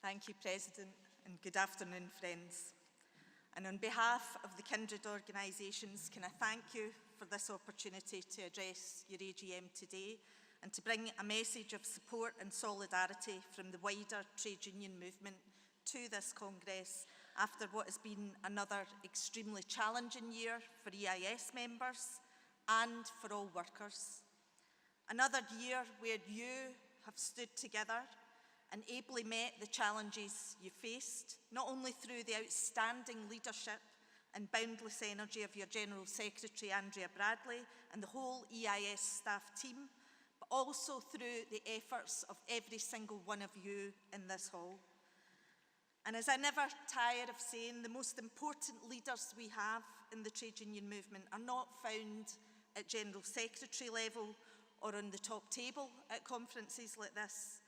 Thank you, President, and good afternoon, friends. And on behalf of the kindred organisations, can I thank you for this opportunity to address your AGM today and to bring a message of support and solidarity from the wider trade union movement to this Congress after what has been another extremely challenging year for EIS members and for all workers. Another year where you have stood together and ably met the challenges you faced, not only through the outstanding leadership and boundless energy of your General Secretary, Andrea Bradley, and the whole EIS staff team, but also through the efforts of every single one of you in this hall. And as I never tire of saying, the most important leaders we have in the trade union movement are not found at General Secretary level or on the top table at conferences like this.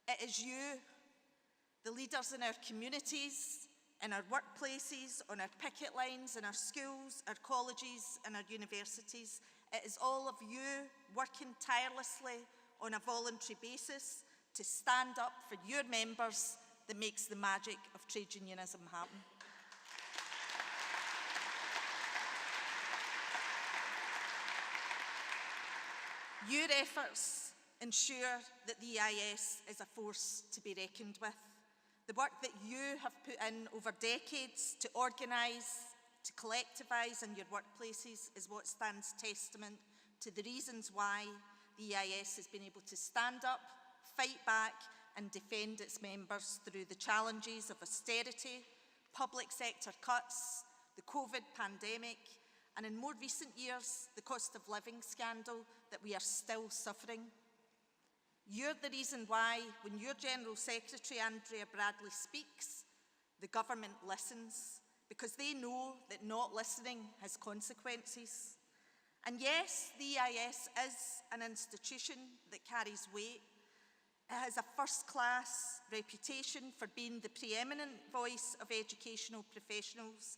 It is you, the leaders in our communities, in our workplaces, on our picket lines, in our schools, our colleges and our universities. It is all of you working tirelessly on a voluntary basis to stand up for your members that makes the magic of trade unionism happen. Your efforts ensure that the EIS is a force to be reckoned with. The work that you have put in over decades to organise, to collectivise in your workplaces is what stands testament to the reasons why the EIS has been able to stand up, fight back and defend its members through the challenges of austerity, public sector cuts, the COVID pandemic, and in more recent years, the cost of living scandal that we are still suffering. You're the reason why, when your General Secretary, Andrea Bradley, speaks, the government listens, because they know that not listening has consequences. And yes, the EIS is an institution that carries weight. It has a first-class reputation for being the preeminent voice of educational professionals.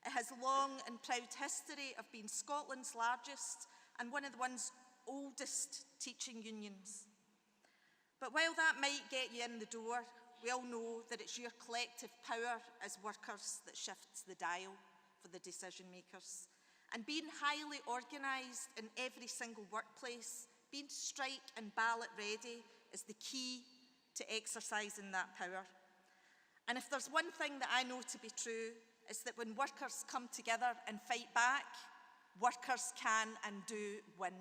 It has a long and proud history of being Scotland's largest and one of the one's oldest teaching unions. But while that might get you in the door, we all know that it's your collective power as workers that shifts the dial for the decision makers. And being highly organised in every single workplace, being strike and ballot ready is the key to exercising that power. And if there's one thing that I know to be true, it's that when workers come together and fight back, workers can and do win.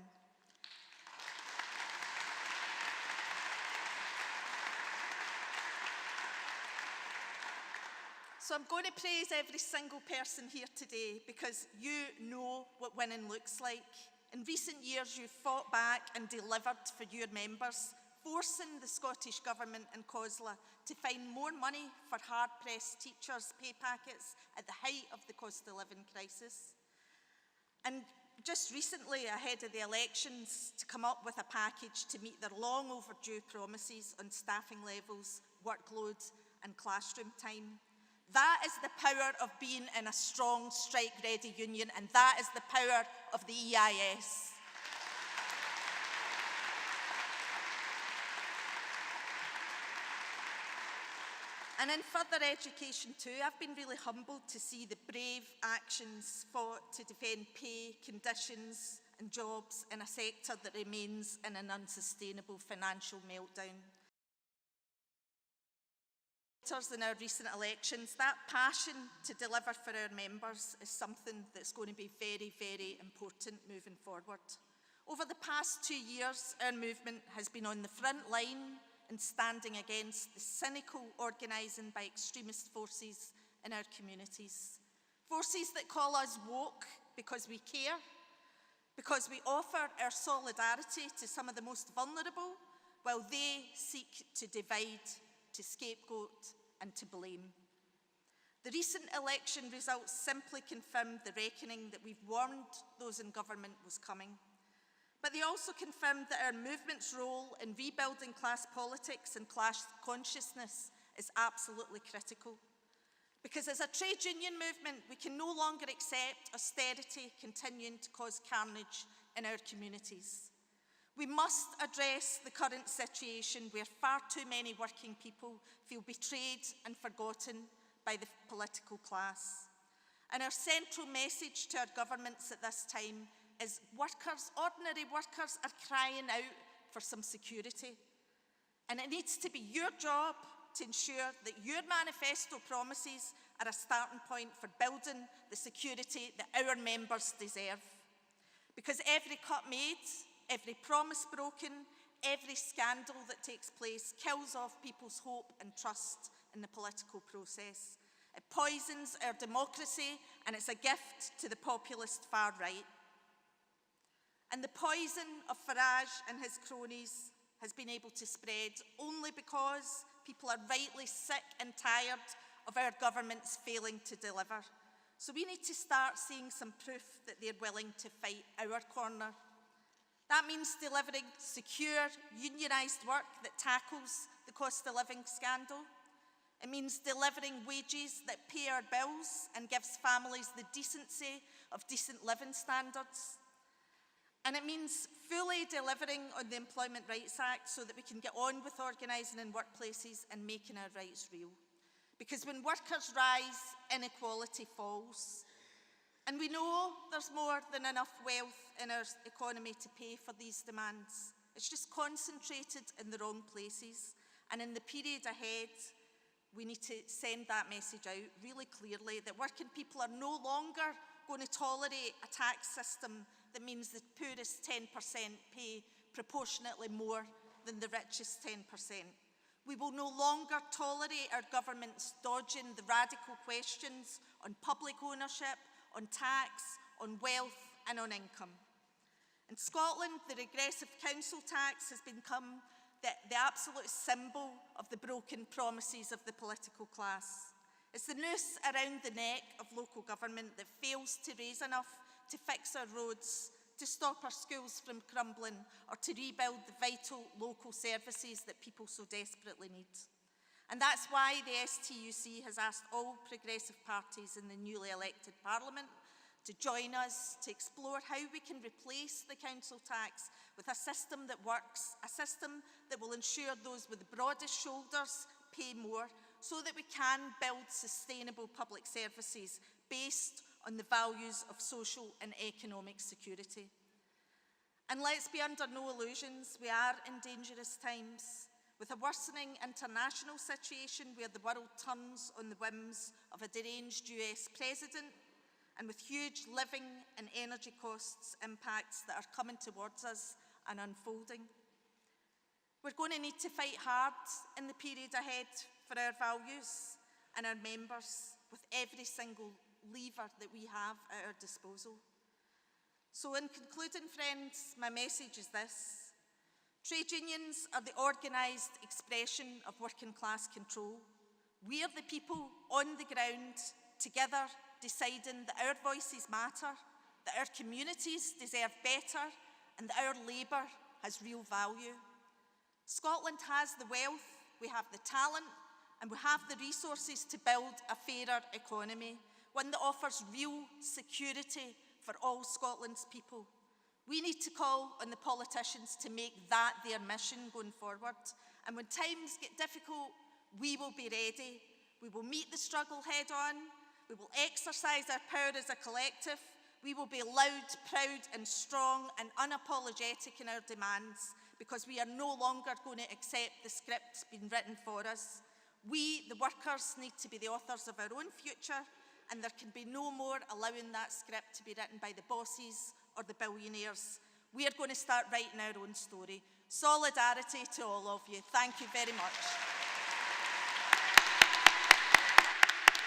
So I'm going to praise every single person here today because you know what winning looks like. In recent years, you've fought back and delivered for your members, forcing the Scottish Government and COSLA to find more money for hard-pressed teachers' pay packets at the height of the cost of living crisis. And just recently, ahead of the elections, to come up with a package to meet their long overdue promises on staffing levels, workload and classroom time. That is the power of being in a strong strike-ready union, and that is the power of the EIS. And in further education too, I've been really humbled to see the brave actions fought to defend pay, conditions and jobs in a sector that remains in an unsustainable financial meltdown. In our recent elections, that passion to deliver for our members is something that's going to be very, very important moving forward. Over the past 2 years, our movement has been on the front line and standing against the cynical organising by extremist forces in our communities. Forces that call us woke because we care, because we offer our solidarity to some of the most vulnerable, while they seek to divide, to scapegoat and to blame. The recent election results simply confirmed the reckoning that we've warned those in government was coming. But they also confirmed that our movement's role in rebuilding class politics and class consciousness is absolutely critical. Because as a trade union movement, we can no longer accept austerity continuing to cause carnage in our communities. We must address the current situation where far too many working people feel betrayed and forgotten by the political class. And our central message to our governments at this time is workers, ordinary workers, are crying out for some security. And it needs to be your job to ensure that your manifesto promises are a starting point for building the security that our members deserve. Because every cut made, every promise broken, every scandal that takes place kills off people's hope and trust in the political process. It poisons our democracy, and it's a gift to the populist far right. And the poison of Farage and his cronies has been able to spread only because people are rightly sick and tired of our governments failing to deliver. So we need to start seeing some proof that they're willing to fight our corner. That means delivering secure, unionised work that tackles the cost of living scandal. It means delivering wages that pay our bills and gives families the decency of decent living standards. And it means fully delivering on the Employment Rights Act so that we can get on with organising in workplaces and making our rights real. Because when workers rise, inequality falls. And we know there's more than enough wealth in our economy to pay for these demands. It's just concentrated in the wrong places. And in the period ahead, we need to send that message out really clearly that working people are no longer going to tolerate a tax system that means the poorest 10% pay proportionately more than the richest 10%. We will no longer tolerate our governments dodging the radical questions on public ownership, on tax, on wealth and on income. In Scotland, the regressive council tax has become the absolute symbol of the broken promises of the political class. It's the noose around the neck of local government that fails to raise enough to fix our roads, to stop our schools from crumbling, or to rebuild the vital local services that people so desperately need. And that's why the STUC has asked all progressive parties in the newly elected Parliament to join us to explore how we can replace the council tax with a system that works, a system that will ensure those with the broadest shoulders pay more, so that we can build sustainable public services based on the values of social and economic security. And let's be under no illusions, we are in dangerous times, with a worsening international situation where the world turns on the whims of a deranged US president, and with huge living and energy costs impacts that are coming towards us and unfolding. We're going to need to fight hard in the period ahead for our values and our members with every single lever that we have at our disposal. So in concluding, friends, my message is this. Trade unions are the organised expression of working class control. We are the people on the ground, together, deciding that our voices matter, that our communities deserve better, and that our labour has real value. Scotland has the wealth, we have the talent, and we have the resources to build a fairer economy, one that offers real security for all Scotland's people. We need to call on the politicians to make that their mission going forward. And when times get difficult, we will be ready. We will meet the struggle head on. We will exercise our power as a collective. We will be loud, proud and strong and unapologetic in our demands, because we are no longer going to accept the script being written for us. We, the workers, need to be the authors of our own future, and there can be no more allowing that script to be written by the bosses or the billionaires. We are going to start writing our own story. Solidarity to all of you. Thank you very much.